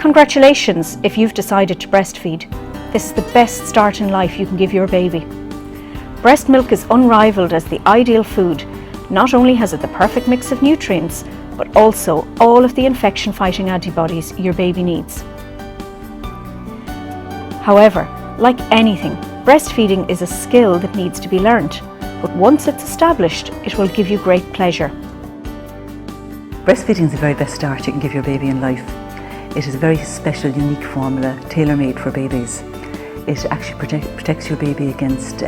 Congratulations if you've decided to breastfeed. This is the best start in life you can give your baby. Breast milk is unrivaled as the ideal food. Not only has it the perfect mix of nutrients, but also all of the infection-fighting antibodies your baby needs. However, like anything, breastfeeding is a skill that needs to be learnt, but once it's established, it will give you great pleasure. Breastfeeding is the very best start you can give your baby in life. It is a very special, unique formula, tailor-made for babies. It actually protects your baby against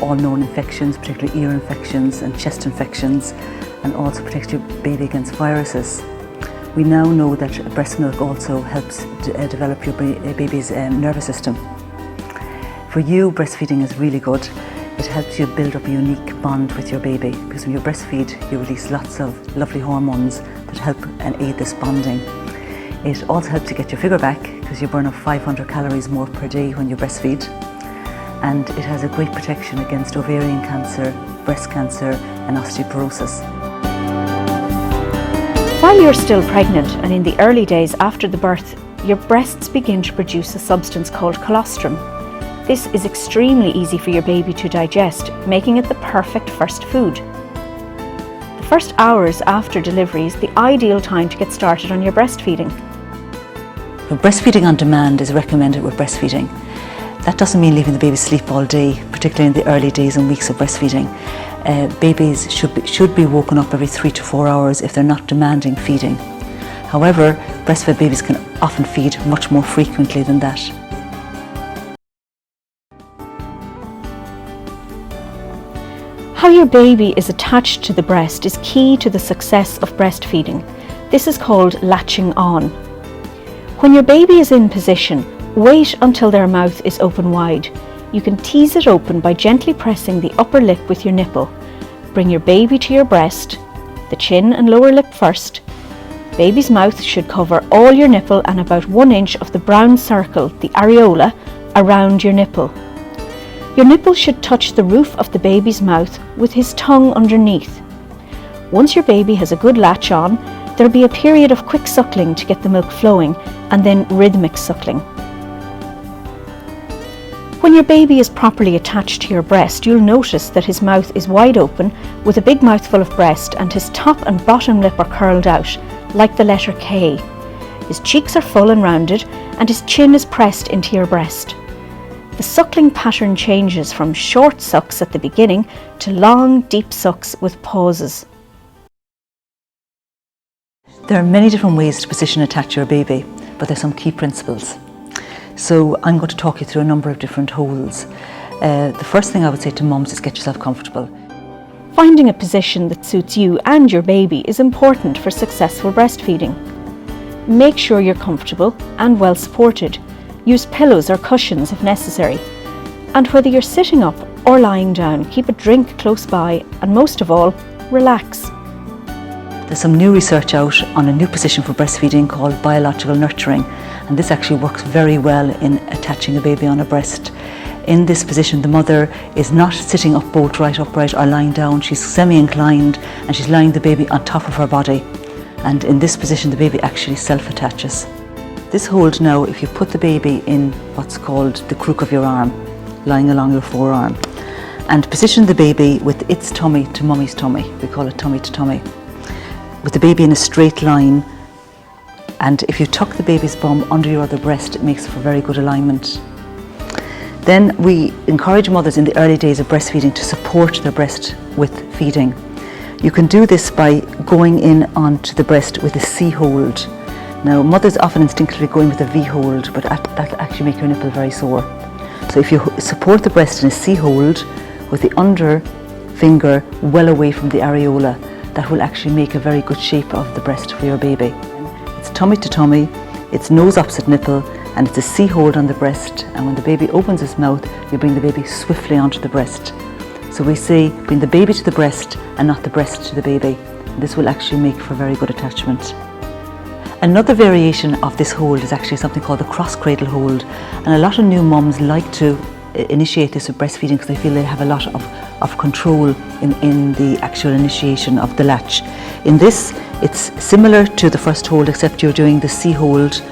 all known infections, particularly ear infections and chest infections, and also protects your baby against viruses. We now know that breast milk also helps develop your baby's nervous system. For you, breastfeeding is really good. It helps you build up a unique bond with your baby, because when you breastfeed, you release lots of lovely hormones that help and aid this bonding. It also helps you get your figure back, because you burn up 500 calories more per day when you breastfeed. And it has a great protection against ovarian cancer, breast cancer and osteoporosis. While you're still pregnant and in the early days after the birth, your breasts begin to produce a substance called colostrum. This is extremely easy for your baby to digest, making it the perfect first food. The first hours after delivery is the ideal time to get started on your breastfeeding. Breastfeeding on demand is recommended with breastfeeding. That doesn't mean leaving the baby asleep all day, particularly in the early days and weeks of breastfeeding. Babies should be woken up every 3 to 4 hours if they're not demanding feeding. However, breastfed babies can often feed much more frequently than that. How your baby is attached to the breast is key to the success of breastfeeding. This is called latching on. When your baby is in position, wait until their mouth is open wide. You can tease it open by gently pressing the upper lip with your nipple. Bring your baby to your breast, the chin and lower lip first. Baby's mouth should cover all your nipple and about 1 inch of the brown circle, the areola, around your nipple. Your nipple should touch the roof of the baby's mouth with his tongue underneath. Once your baby has a good latch on, there'll be a period of quick suckling to get the milk flowing, and then rhythmic suckling. When your baby is properly attached to your breast, you'll notice that his mouth is wide open with a big mouthful of breast, and his top and bottom lip are curled out, like the letter K. His cheeks are full and rounded, and his chin is pressed into your breast. The suckling pattern changes from short sucks at the beginning to long, deep sucks with pauses. There are many different ways to position and attach your baby, but there's some key principles. So I'm going to talk you through a number of different holds. The first thing I would say to mums is get yourself comfortable. Finding a position that suits you and your baby is important for successful breastfeeding. Make sure you're comfortable and well supported. Use pillows or cushions if necessary. And whether you're sitting up or lying down, keep a drink close by, and most of all, relax. There's some new research out on a new position for breastfeeding called biological nurturing, and this actually works very well in attaching a baby on a breast. In this position, the mother is not sitting up bolt right upright or lying down. She's semi-inclined and she's lying the baby on top of her body. And in this position, the baby actually self-attaches. This hold now, if you put the baby in what's called the crook of your arm, lying along your forearm, and position the baby with its tummy to mummy's tummy, we call it tummy to tummy, with the baby in a straight line, and if you tuck the baby's bum under your other breast, it makes for very good alignment. Then we encourage mothers in the early days of breastfeeding to support their breast with feeding. You can do this by going in onto the breast with a C hold. Now, mothers often instinctively go in with a V hold, but that will actually make your nipple very sore. So if you support the breast in a C hold with the under finger well away from the areola, that will actually make a very good shape of the breast for your baby. It's tummy to tummy, it's nose opposite nipple, and it's a C hold on the breast. And when the baby opens his mouth, you bring the baby swiftly onto the breast. So we say bring the baby to the breast and not the breast to the baby. This will actually make for very good attachment. Another variation of this hold is actually something called the cross cradle hold, and a lot of new mums like to initiate this with breastfeeding because they feel they have a lot of control in the actual initiation of the latch. In this, it's similar to the first hold, except you're doing the C hold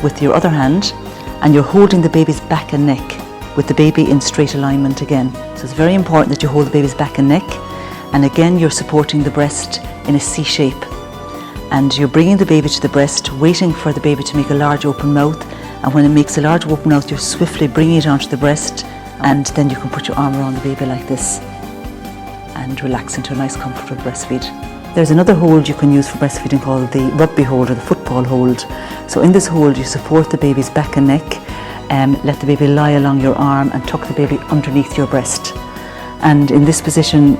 with your other hand, and you're holding the baby's back and neck with the baby in straight alignment again. So it's very important that you hold the baby's back and neck, and again you're supporting the breast in a C shape. And you're bringing the baby to the breast, waiting for the baby to make a large open mouth, and when it makes a large open mouth, you're swiftly bringing it onto the breast, and then you can put your arm around the baby like this and relax into a nice comfortable breastfeed. There's another hold you can use for breastfeeding called the rugby hold or the football hold. So in this hold you support the baby's back and neck, let the baby lie along your arm and tuck the baby underneath your breast. And in this position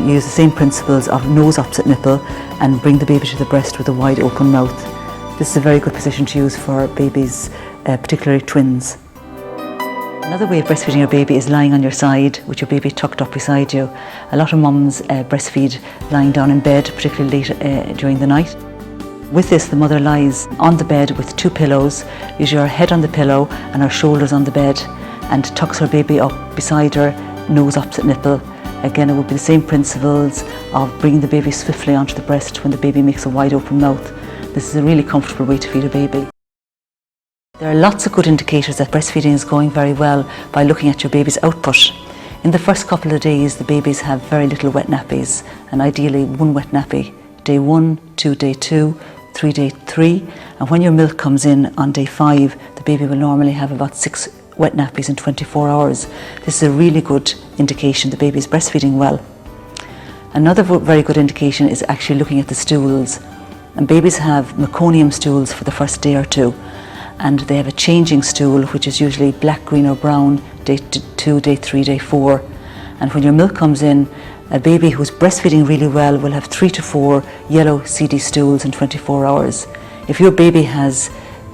use the same principles of nose opposite nipple and bring the baby to the breast with a wide open mouth. This is a very good position to use for babies, particularly twins. Another way of breastfeeding your baby is lying on your side with your baby tucked up beside you. A lot of mums breastfeed lying down in bed, particularly late during the night. With this, the mother lies on the bed with two pillows, usually her head on the pillow and her shoulders on the bed, and tucks her baby up beside her, nose opposite nipple. Again, it would be the same principles of bringing the baby swiftly onto the breast when the baby makes a wide open mouth. This is a really comfortable way to feed a baby. There are lots of good indicators that breastfeeding is going very well by looking at your baby's output. In the first couple of days, the babies have very little wet nappies, and ideally one wet nappy. Day 1, day 2, day 3, and when your milk comes in on day 5, the baby will normally have about 6 wet nappies in 24 hours. This is a really good indication the baby is breastfeeding well. Another very good indication is actually looking at the stools. And babies have meconium stools for the first day or two, and they have a changing stool which is usually black, green or brown day 2, day 3, day 4. And when your milk comes in, a baby who's breastfeeding really well will have 3 to 4 yellow seedy stools in 24 hours. If your baby has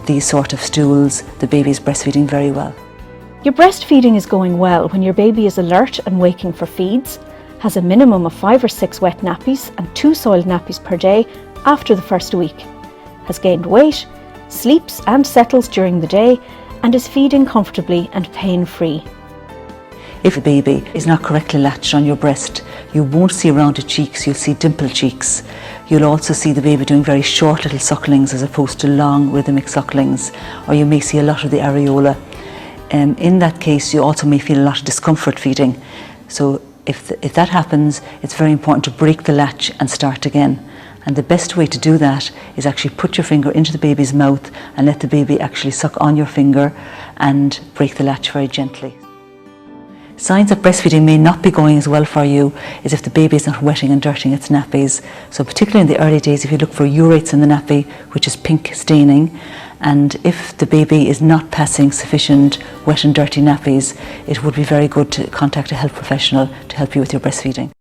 these sort of stools, the baby is breastfeeding very well. Your breastfeeding is going well when your baby is alert and waking for feeds, has a minimum of 5 or 6 wet nappies and 2 soiled nappies per day after the first week, has gained weight, sleeps and settles during the day, and is feeding comfortably and pain-free. If a baby is not correctly latched on your breast, you won't see rounded cheeks, you'll see dimpled cheeks. You'll also see the baby doing very short little sucklings as opposed to long rhythmic sucklings, or you may see a lot of the areola. In that case, you also may feel a lot of discomfort feeding. So if that happens, it's very important to break the latch and start again. And the best way to do that is actually put your finger into the baby's mouth and let the baby actually suck on your finger and break the latch very gently. Signs that breastfeeding may not be going as well for you is if the baby is not wetting and dirtying its nappies. So particularly in the early days, if you look for urates in the nappy, which is pink staining, and if the baby is not passing sufficient wet and dirty nappies, it would be very good to contact a health professional to help you with your breastfeeding.